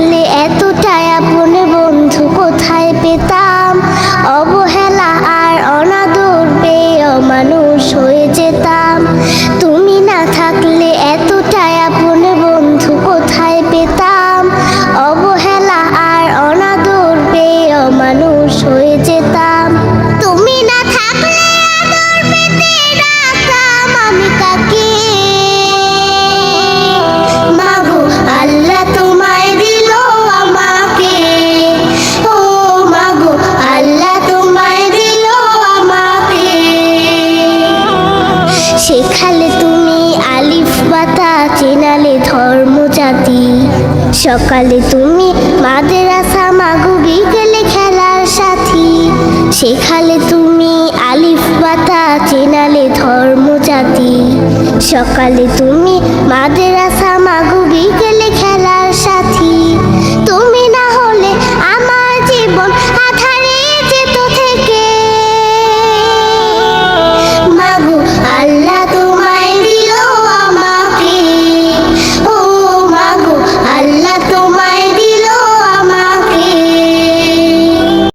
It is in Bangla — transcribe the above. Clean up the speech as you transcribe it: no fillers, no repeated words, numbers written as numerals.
থাকলে এতটাই আপন বন্ধু কোথায় পেতাম, অবহেলা আর অনাদর পেয়ে অমানুষ হয়ে যেতাম। তুমি না থাকলে এতটাই আপন বন্ধু কোথায় পেতাম, অবহেলা আর অনাদর পেয়ে অমানুষ হয়ে যেতাম। তুমি না থাকলে আদর পেতে রাখতাম আমি কাকে, মাগো আল্লাহ তোমায় দিল আমাকে, ও মাগো আল্লাহ তোমায় দিল আমাকে। শেখালে তুমি আলিফ বাতা, চেনালে ধর্ম জাতি, সকালে তুমি মাদ্রাসা, মাগো বিকেলে খেলার সাথী। শেখালে তুমি আলিফ বাতা, চেনালে ধর্ম জাতি, সকালে তুমি মাদ্রাসা, মাগো বিকেলে খেলার সাথী। তুমি না হলে আমার জীবন